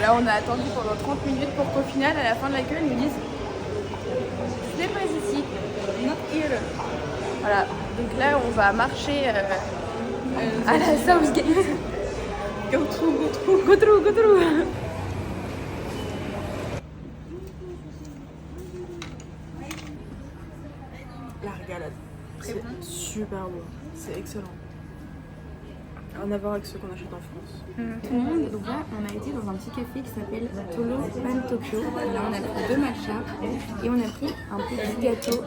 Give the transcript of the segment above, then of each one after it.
Là, on a attendu pendant 30 minutes pour qu'au final, à la fin de la queue, ils nous disent ce n'est pas ici, not here. Voilà, donc là, on va marcher à la Southgate. Go through. La régalade. C'est super bon. C'est excellent. Rien à voir avec ceux qu'on achète en France. Tout le monde, donc là, on a été dans un petit café qui s'appelle Tolo Pan Tokyo. Là, on a pris 2 matchas et on a pris un petit gâteau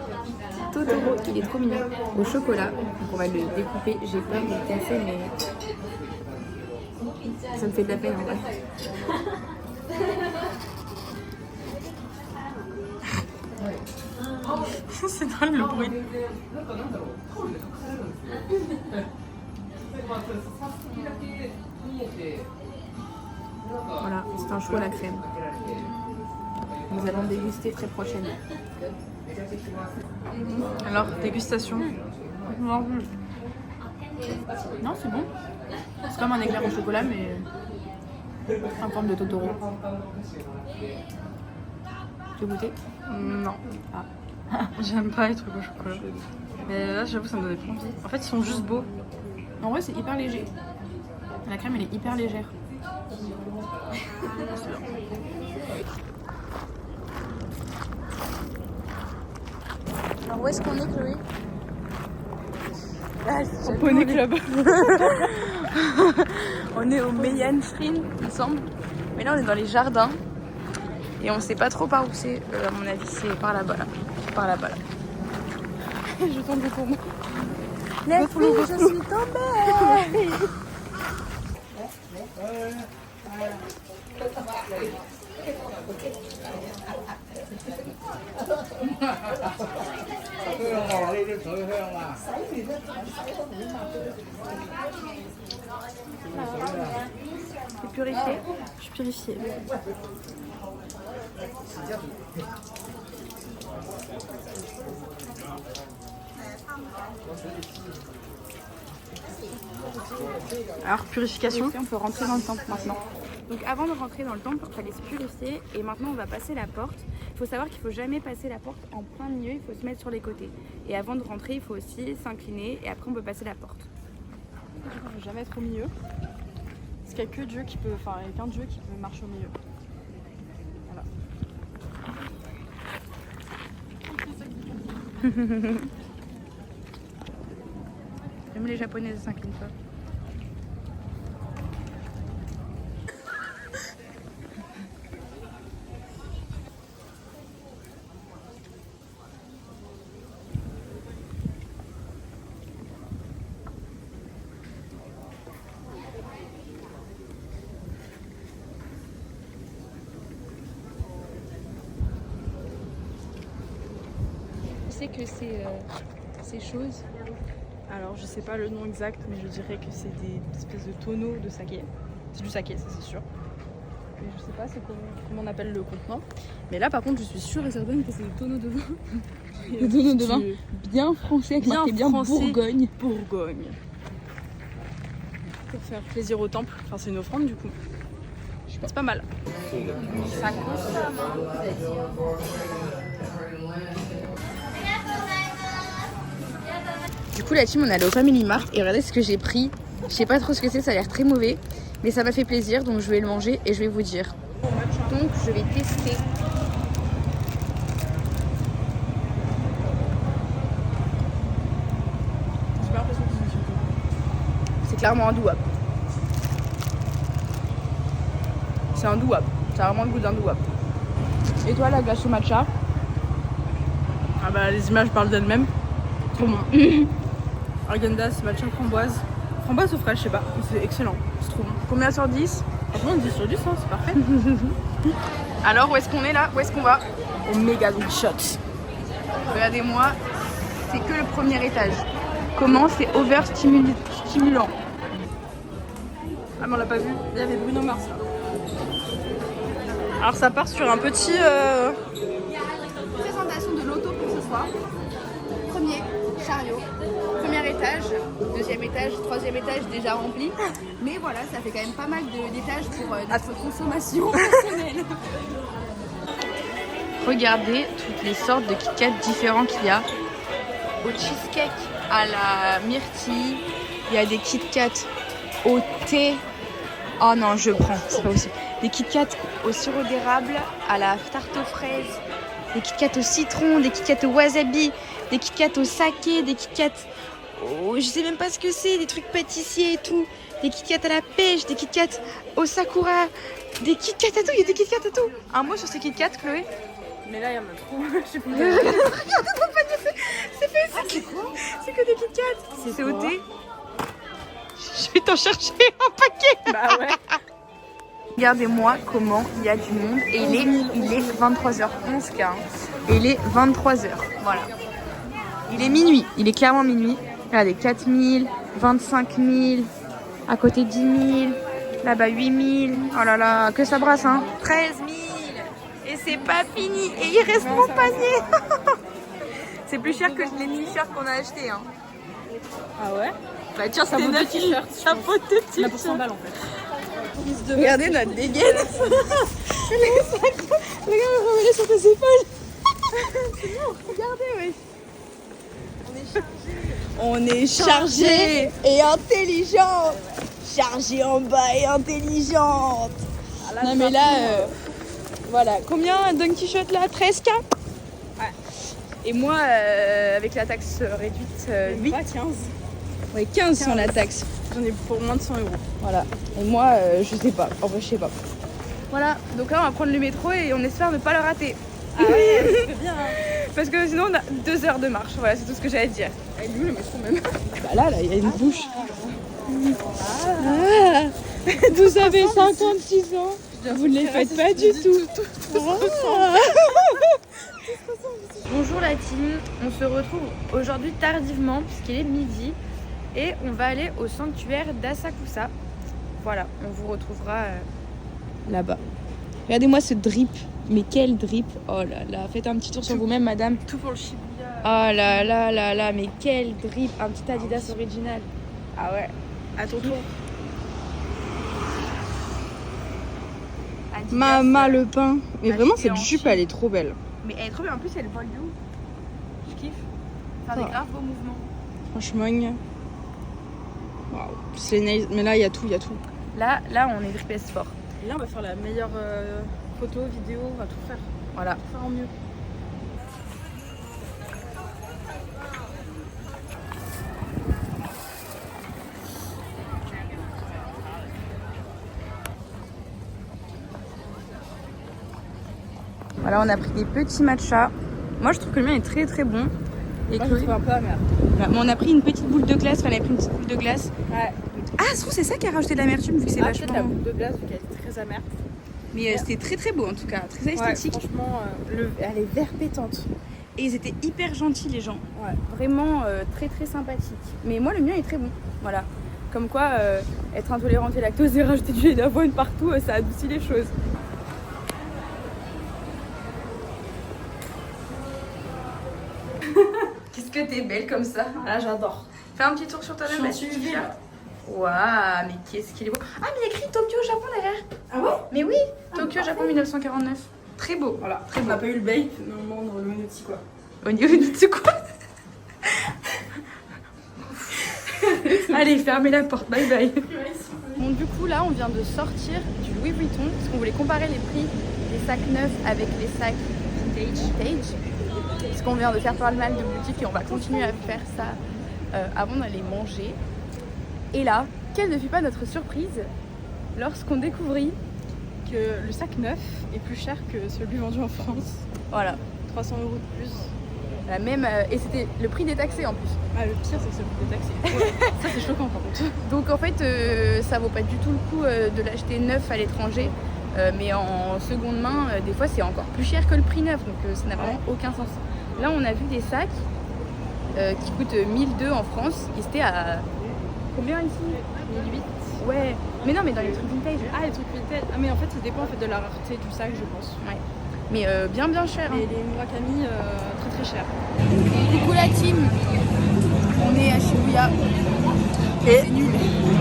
Totoro, il est trop mignon, au chocolat. Donc on va le découper. J'ai peur de le casser, mais ça me fait de la peine en vrai. C'est drôle le bruit. Voilà, c'est un chou à la crème. Nous allons déguster très prochainement. Alors, dégustation. Non, c'est bon. C'est comme un éclair au chocolat, mais en forme de Totoro. Tu veux goûter? Non. Ah. J'aime pas les trucs au chocolat. Mais là, j'avoue, ça me donnait pas envie. En fait, ils sont juste beaux. En vrai, c'est hyper léger. La crème, elle est hyper légère. Alors, où est-ce qu'on est, Chloé? Au Poney Club. On est au Meian Shrine, il me semble. Mais là, on est dans les jardins. Et on sait pas trop par où c'est. À mon avis, c'est par là-bas. Là. Par là-bas. Là. Je tombe pour moi. Les filles, je suis tombée. T'es purifiée? Je suis purifiée. Alors, purification. On peut rentrer dans le temple maintenant. Donc avant de rentrer dans le temple, il fallait se purifier et maintenant on va passer la porte. Il faut savoir qu'il ne faut jamais passer la porte en plein milieu, il faut se mettre sur les côtés. Et avant de rentrer, il faut aussi s'incliner et après on peut passer la porte. Je vais jamais être au milieu. Parce qu'il n'y a que Dieu qui peut, enfin, il y a qu'un Dieu qui peut marcher au milieu. Voilà. Même les Japonaises ne s'inclinent pas. Tu sais que ces choses. Alors, je sais pas le nom exact, mais je dirais que c'est des espèces de tonneaux de saké. C'est du saké, ça c'est sûr. Mais je sais pas comment on appelle le contenant. Mais là, par contre, je suis sûre et certaine que c'est des tonneaux de vin. Des tonneaux de vin bien français, bien français, Bourgogne. Bourgogne. Pour faire plaisir au temple. Enfin, c'est une offrande du coup. C'est pas mal. Ça consomme. Du coup, la team, on est allé au Family Mart et regardez ce que j'ai pris. Je sais pas trop ce que c'est, ça a l'air très mauvais, mais ça m'a fait plaisir, donc je vais le manger et je vais vous dire. Donc, je vais tester. J'ai pas l'impression que c'est C'est clairement un douap. C'est un douap. Ça a vraiment le goût d'un douap. Et toi, la glace au matcha? Ah bah, les images parlent d'elles-mêmes. Trop bon. Häagen-Dazs, matcha framboise. Framboise au fraîche, je sais pas. C'est excellent. C'est trop bon. Combien sur 10? Franchement, 10 sur 10, hein, c'est parfait. Alors, où est-ce qu'on est là? Où est-ce qu'on va? Au méga good shot. Regardez-moi, c'est que le premier étage. Comment c'est stimulant. Ah mais on l'a pas vu, il y avait Bruno Mars là. Alors ça part sur un petit... Présentation de l'auto pour ce soir. Premier, chariot. Premier étage, deuxième étage, troisième étage déjà rempli. Mais voilà, ça fait quand même pas mal d'étages pour notre consommation personnelle. Regardez toutes les sortes de Kit Kat différents qu'il y a. Au cheesecake, à la myrtille, il y a des Kit Kat au thé. Oh non, je prends, c'est pas possible. Des Kit Kat au sirop d'érable, à la tarte aux fraises, des Kit Kat au citron, des Kit Kat au wasabi, des Kit Kat au saké, des Kit Kat au... je sais même pas ce que c'est, des trucs pâtissiers et tout, des Kit Kat à la pêche, des Kit Kat au sakura, des Kit Kat à tout, il y a des Kit Kat à tout. Un mot sur ces Kit Kat, Chloé? Mais là, il y en a trop. Je sais plus. Regardez ton panier, c'est quoi? C'est que des Kit Kat. C'est au thé. Je vais t'en chercher un paquet. Bah ouais. Regardez-moi comment il y a du monde. Et il est 23h11 car. Et il est 23h. Voilà. Il est minuit. Il est clairement minuit. Regardez, 4000, 25 000, à côté 10 000, là-bas 8 000. Oh là là, que ça brasse, hein. 13 000. Et c'est pas fini. Et il reste mon panier. C'est plus cher que les t-shirts qu'on a achetés, hein. Ah ouais? Bah tiens, Ça c'était vaut 2 9 t-shirts. Ça vaut 2 On a pour 100 t-shirts. balles en fait. Regardez notre dégaine. Regarde, remets-les sur tes épaules. C'est bon, regardez, oui. On est chargé et intelligente. Chargé en bas et intelligente. Non mais là, voilà. Combien Don Quichotte là? 13K? Ouais. Et moi, avec la taxe réduite, 8. Pas 15. Ouais, 15 sans la taxe. J'en ai pour moins de 100 €. Voilà. Et moi, je sais pas. En vrai, je sais pas. Voilà. Donc là, on va prendre le métro et on espère ne pas le rater. Ah ouais, c'est bien. Parce que sinon, on a 2 heures de marche. Voilà, c'est tout ce que j'allais te dire. Elle est où le métro même? Bah là, il y a une bouche. Ah. Vous avez 56 ans. Vous ne les faites pas du tout. Ah. Bonjour la team. On se retrouve aujourd'hui tardivement puisqu'il est midi. Et on va aller au sanctuaire d'Asakusa. Voilà, on vous retrouvera là-bas. Regardez-moi ce drip. Mais quel drip. Oh là là, faites un petit tour sur vous-même, madame. Tout pour le Shibuya. Oh là là là là, mais quel drip. Un petit Adidas original. Ah ouais. À ton tour. Adidas, Mama le pain. Mais acheté vraiment, cette en jupe, Chine. elle est trop belle. Mais elle est trop bien. En plus, elle vole de ouf. Je kiffe. Faire des Oh. graves beaux mouvements. Franchement. Waouh. C'est les nails. Mais là, il y a tout, il y a tout. Là, on est drippé sport. Et là, on va faire la meilleure photo, vidéo, on va tout faire. Voilà. Tout faire en mieux. Voilà, on a pris des petits matchas. Moi, je trouve que le mien est très très bon. Et Moi, je Chloé, trouve un peu amer. voilà, on a pris une petite boule de glace. Enfin, elle a pris une petite boule de glace. Ouais. Ah, je trouve c'est ça qui a rajouté de l'amertume vu que c'est Peut-être la vachement. boule de glace, vu qu'elle est très amère. Mais c'était très très beau en tout cas, très esthétique. Ouais, franchement, elle est vert pétante. Et ils étaient hyper gentils les gens. Ouais. Vraiment très très sympathiques. Mais moi, le mien est très bon. Voilà. Comme quoi, être intolérante au lactose et rajouter du lait d'avoine partout, ça adoucit les choses. Qu'est-ce que t'es belle comme ça. Ah, j'adore. Fais un petit tour sur toi-même. Je suis en suivi, là. Waouh, mais qu'est-ce qu'il est beau. Ah, mais il y a écrit Tokyo, Japon derrière. Ah ouais? Mais oui, Tokyo, Japon 1949. Très beau. Voilà. Très On beau. n'a pas eu le bait, mais on demande le Monotti quoi. Au niveau de ce quoi. Allez, fermez la porte, bye bye. Bon, du coup, là, on vient de sortir du Louis Vuitton parce qu'on voulait comparer les prix des sacs neufs avec les sacs vintage. Parce qu'on vient de faire pas mal de boutiques et on va continuer à faire ça avant d'aller manger. Et là, quelle ne fut pas notre surprise lorsqu'on découvrit Que le sac neuf est plus cher que celui vendu en France. voilà, 300 € de plus. la même et c'était le prix détaxé en plus. Ah, le pire, c'est que c'est le prix taxé. Ça, c'est choquant par contre. Donc en fait, ça vaut pas du tout le coup de l'acheter neuf à l'étranger. Mais en seconde main, des fois c'est encore plus cher que le prix neuf, donc ça n'a vraiment aucun sens. Là, on a vu des sacs qui coûtent 1002 en France, et c'était à combien ici? 1008. Ouais, mais non, mais dans les trucs vintage. Ah, les trucs vintage. Ah, mais en fait, ça dépend en fait, de la rareté du sac, je pense. Ouais. Mais bien cher. Hein. Et les Murakami, très très cher. Coucou la team. On est à Shibuya. Et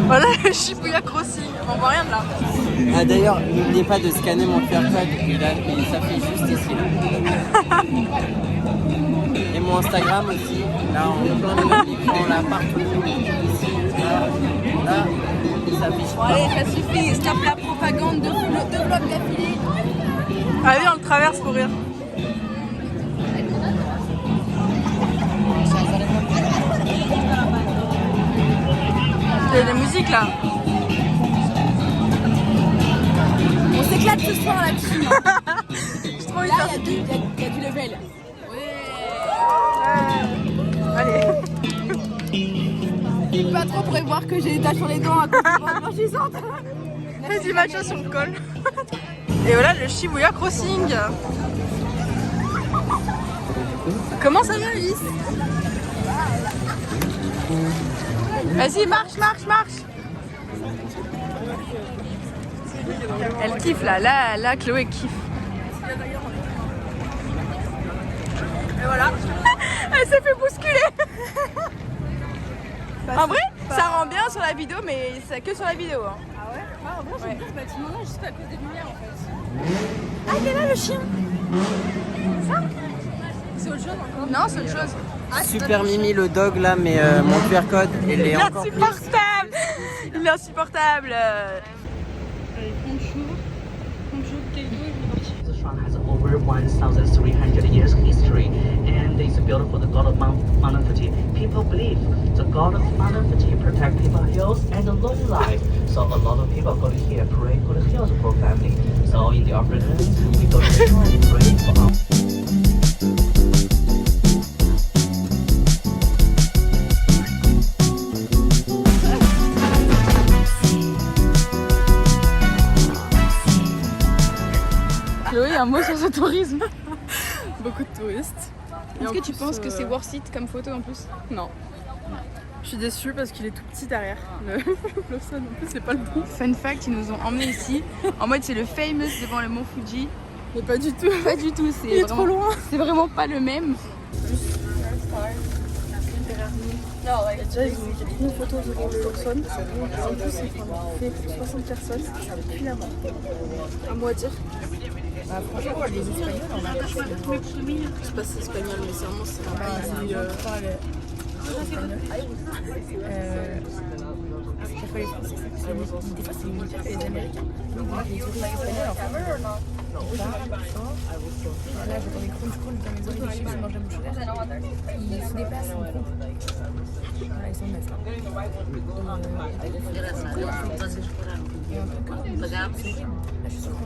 voilà le Shibuya Crossing. On voit rien de là. Ah, d'ailleurs, n'oubliez pas de scanner mon QR code, il s'affiche juste ici. Et mon Instagram aussi. Là, on est plein de notifications là partout. Ici, là, il s'affiche. Bon, allez, ça suffit. Stop la propagande de vlog d'affilée. Allez, on le traverse pour rire. Il y a de la musique là. On s'éclate ce soir là-dessus. J'ai trop envie de Là, faire il y a du level. Allez. Je peux pas trop prévoir que j'ai des taches sur les dents à cause de la blanchissante. Fais du matcha sur le col. Et voilà le Shibuya Crossing. Comment ça va, Alice? Vas-y, marche, marche, marche. Elle kiffe là, Chloé kiffe. Et voilà. Elle s'est fait bousculer. En vrai, ça rend bien sur la vidéo, mais c'est que sur la vidéo. Hein. Ah ouais? Ah, en vrai, j'aime bien ce bâtiment-là juste à cause des lumières en fait. Ah, il est là le chien. C'est autre chose encore? Non, c'est autre chose. Super Mimi le dog là, mais mon QR code, il est encore plus. Insupportable. Il est insupportable. The shrine has over 1,300 years history and is built for the god of Mount Fuji. People believe the god of Mount Fuji protect people's health and long life. So a lot of people go to here pray for the health for family. So in the afternoon, we go to the shrine and pray for our Chloé, un mot sur ce tourisme. Beaucoup de touristes. Est-ce que tu penses que c'est worth it comme photo en plus? Non. Je suis déçue parce qu'il est tout petit derrière. Le Lawson, en plus, c'est pas le bon. Fun fact, ils nous ont emmenés ici en mode c'est le famous devant le mont Fuji. Mais pas du tout. Pas du tout, c'est Il est trop loin. C'est vraiment pas le même. Déjà, ils ont pris une photo devant le Lawson. En plus, il fait 60 personnes. Depuis là-bas. À moi dire. Franchement, les Espagnols, on a Je sais pas si c'est espagnol, mais c'est vraiment c'est un pays. Parfois les Français, des fois c'est mieux que les Américains. Donc les touristes espagnols, en fait, là j'entends des crunch dans mes oreilles, je mange un bouche ouverte. Ils se déplacent en groupe. Voilà, ils sont neuf là. Et en tout cas, c'est horrible. Là je suis sûre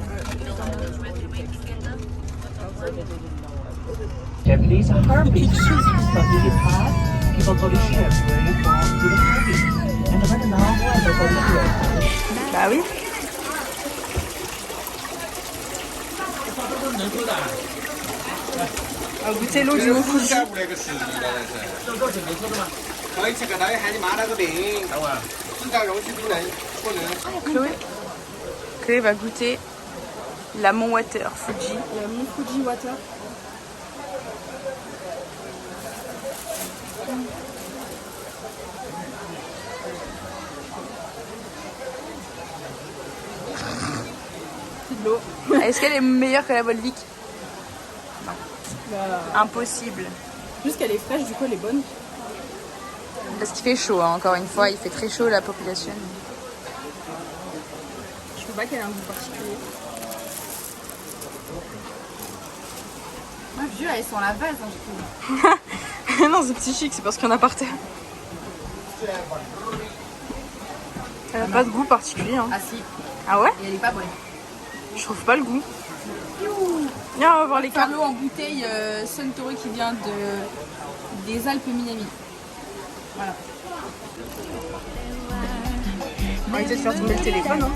Japanese heartbeat. So in the past, people go to here pray for the heartbeat. And right now, they go to here. Bah oui. On va goûter l'eau du mont Fuji. Chloé va goûter la Mont Water Fuji. La Mont Fuji Water. C'est de l'eau. Est-ce qu'elle est meilleure que la Volvic? Bah, Impossible. juste qu'elle est fraîche, du coup elle est bonne. Parce qu'il fait chaud, hein, encore une fois, il fait très chaud la population. Je trouve pas qu'elle ait un goût particulier. Moi, vieux, elles sont la vase, hein, je trouve. Non, c'est psychique, c'est parce qu'il y en a par terre. Elle a pas de goût particulier. Hein. Ah si, Ah ouais? et elle est pas bonne. Je trouve pas le goût. Viens, on va voir les cartes. Carlo en bouteille Suntory qui vient des Alpes Minami. Voilà. On va essayer de faire tomber le téléphone. Hein.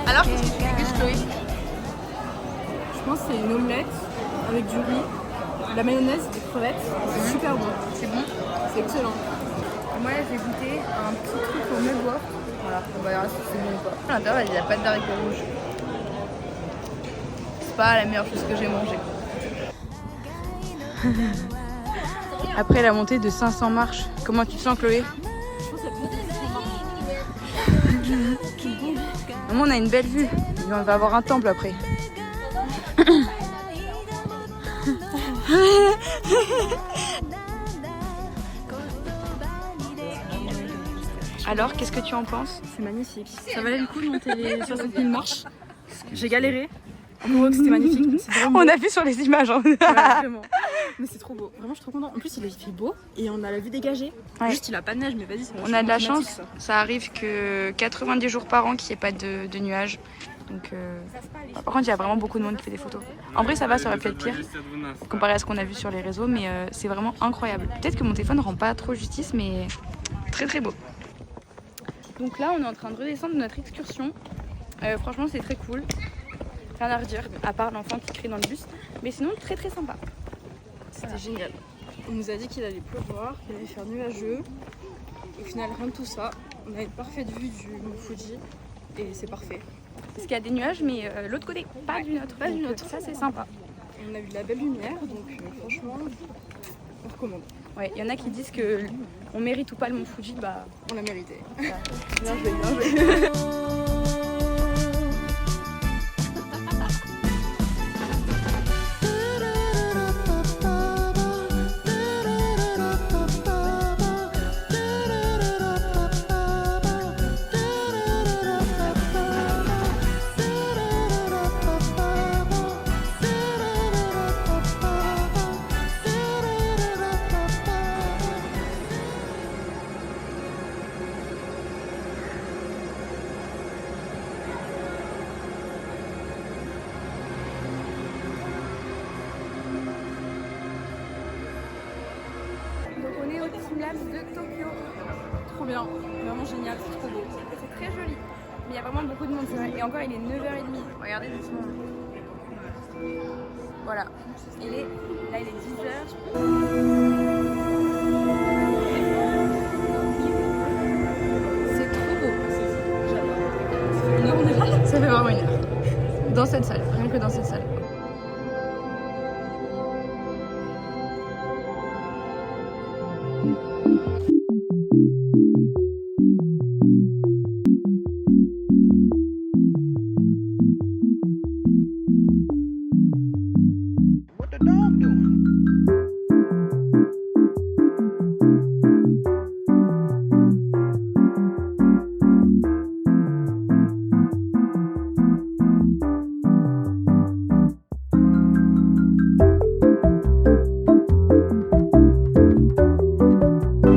Alors, qu'est-ce que tu fais, Chloé? Je pense que c'est une omelette avec du riz, de la mayonnaise, des crevettes. C'est super bon. C'est bon? C'est excellent. Moi, j'ai goûté un petit truc au Melbourne. Voilà, on va voir si c'est bon ou pas. À l'intérieur, il n'y a pas de haricots rouges. pas la meilleure chose que j'ai mangée. Après la montée de 500 marches, comment tu te sens, Chloé? Maman, on a une belle vue. On va avoir un temple après. Alors, qu'est-ce que tu en penses? C'est magnifique. Ça valait le coup de monter les 60 000 marches. J'ai galéré. Pour eux, c'était magnifique. On a vu sur les images. Hein. Voilà, vraiment. Mais c'est trop beau. Vraiment, je suis trop contente. En plus, il fait beau et on a la vue dégagée. Ouais. Juste, il a pas de neige, mais vas-y. On a de la chance. Ça arrive que 90 jours par an qu'il n'y ait pas de nuages. Donc, par contre, il y a vraiment beaucoup de monde qui fait des photos. En vrai, ça va, ça aurait pu être pire comparé à ce qu'on a vu sur les réseaux, mais c'est vraiment incroyable. Peut-être que mon téléphone ne rend pas trop justice, mais très très beau. Donc là, on est en train de redescendre de notre excursion. Franchement, c'est très cool. Rien à redire, à part l'enfant qui crie dans le bus. Mais sinon, très très sympa. C'était génial. On nous a dit qu'il allait pleuvoir, qu'il allait faire nuageux. Au final, rien de tout ça. On a une parfaite vue du Mont Fuji et c'est parfait. Parce qu'il y a des nuages, mais l'autre côté, pas du nôtre. Pas du nôtre. Ça, c'est sympa. Et on a vu de la belle lumière, donc franchement, on recommande. Ouais, il y en a qui disent que on mérite ou pas le Mont Fuji, bah On l'a mérité. bien joué, bien joué. Donc on est au Timelapse de Tokyo. Trop bien. Vraiment génial, c'est trop beau. C'est très joli. Mais il y a vraiment beaucoup de monde, c'est vrai. Et encore, il est 9h30. Regardez doucement. Voilà. Là, il est 10h. C'est trop beau. J'adore. Ça fait vraiment 1 heure. Dans cette salle, rien que dans cette salle. What the dog doing?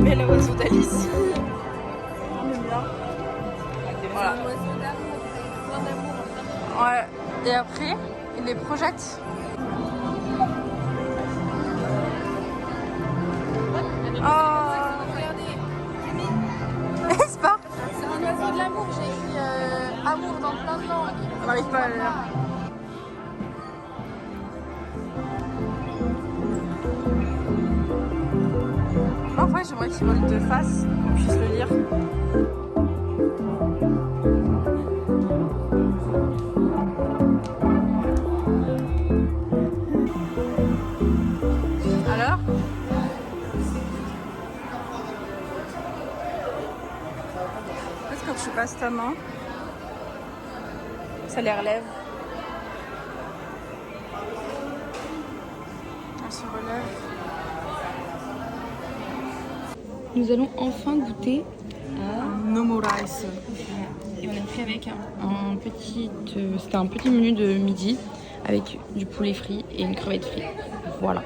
Mais le oiseau d'Alice. Voilà. Ouais. Et après, il les projette. Oh, Regardez, n'est-ce pas? c'est un oiseau de l'amour. J'ai écrit amour dans plein de langues. On n'arrive pas à le lire. En vrai, j'aimerais qu'il vole de face, qu'on puisse le lire. Alors? En fait, quand tu passes ta main, ça les relève. Elle se relève. Nous allons enfin goûter à Nomo rice. et on a pris avec un petit, c'était un petit menu de midi avec du poulet frit et une crevette frite. Voilà.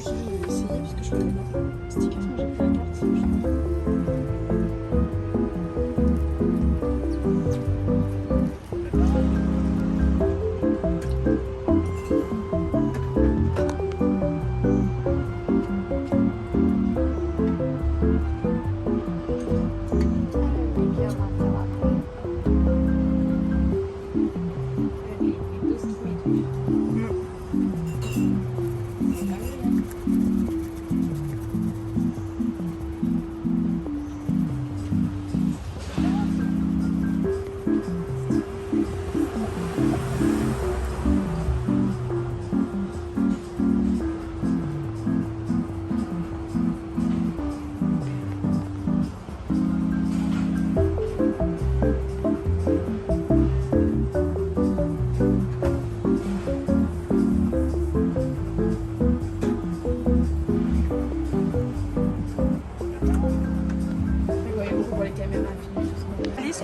Je vais essayer parce que je connais pas. Sticker, moi j'ai pris la carte.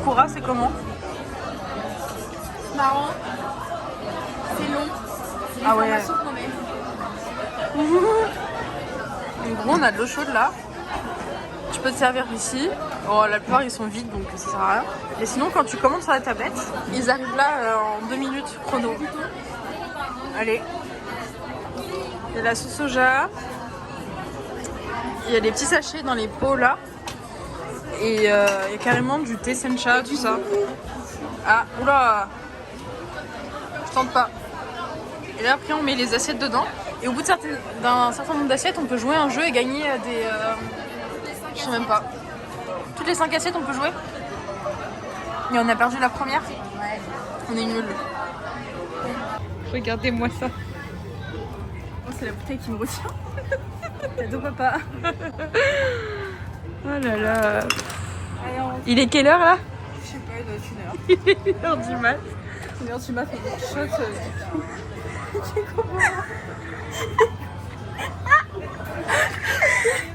Koura, c'est comment? Marrant. C'est long. C'est Ah ouais. l'information qu'on met. En gros, on a de l'eau chaude là. Tu peux te servir ici. Oh, la plupart ils sont vides donc ça sert à rien. Et sinon, quand tu commandes sur la tablette, ils arrivent là en 2 minutes chrono. Allez. Il y a la sauce soja. Il y a des petits sachets dans les pots là. Et il y a carrément du thé sencha, tout ça. Ah, oula! Je tente pas. Et là, après, on met les assiettes dedans. Et au bout d'un certain nombre d'assiettes, on peut jouer un jeu et gagner des. Je sais même pas. Toutes les 5 assiettes, on peut jouer. Et on a perdu la première. On est nuls. Regardez-moi ça. Oh, c'est la bouteille qui me retient. Cadeau papa. Oh là là. Il est quelle heure là? Je sais pas, il doit être 1h. Il est 1h du mat. 1h tu m'as fait des shots.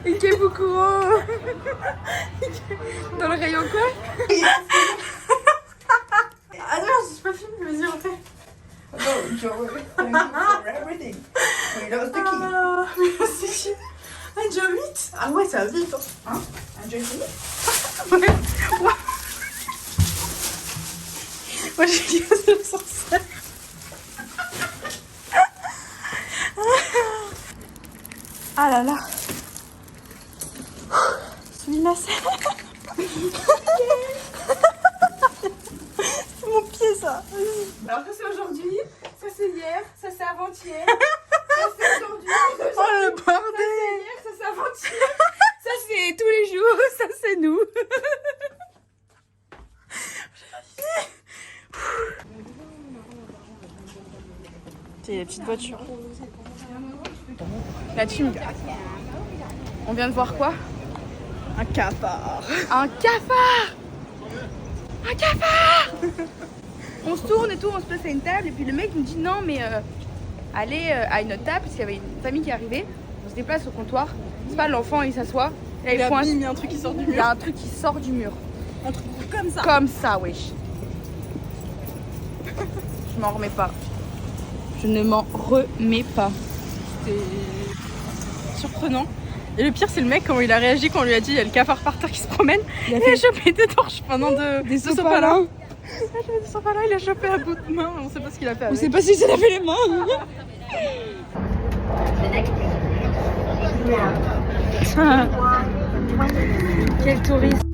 Ikebukuro. Dans le rayon quoi? Ah non, je pas filmé, vas-y, on fait. No, Joey, thank you for everything. Wait, that was the key. Merci. Un jour 8? Ah ouais, ça va vite. Hein? Un Joey? Ouais. Moi j'ai dit que c'est le sorcier. Ah là là. Sumimasen. C'est mon pied ça. Alors ça c'est aujourd'hui, ça c'est hier, ça c'est avant-hier, ça c'est aujourd'hui, Oh le bordel. hier, ça c'est avant-hier, ça c'est tous les jours, ça c'est nous. C'est les petites voitures. La team. On vient de voir quoi? Un cafard. Un cafard! Un cafard! On se tourne et tout, on se place à une table et puis le mec nous dit non mais allez à une autre table parce qu'il y avait une famille qui arrivait. On se déplace au comptoir. C'est pas l'enfant il s'assoit. Là, Il a pointe. mis un truc qui sort du Il y mur. a un truc qui sort du mur. Un truc comme ça. Comme ça, wesh. Je m'en remets pas. Je ne m'en remets pas. C'était surprenant. Et le pire, c'est le mec, quand il a réagi, quand on lui a dit il y a le cafard par terre qui se promène. Il a chopé des torches pendant des sopalins. Il a chopé des sopalins, il a chopé à bout de main. On sait pas ce qu'il a fait avec. On sait pas si s'est lavé les mains. Quel touriste.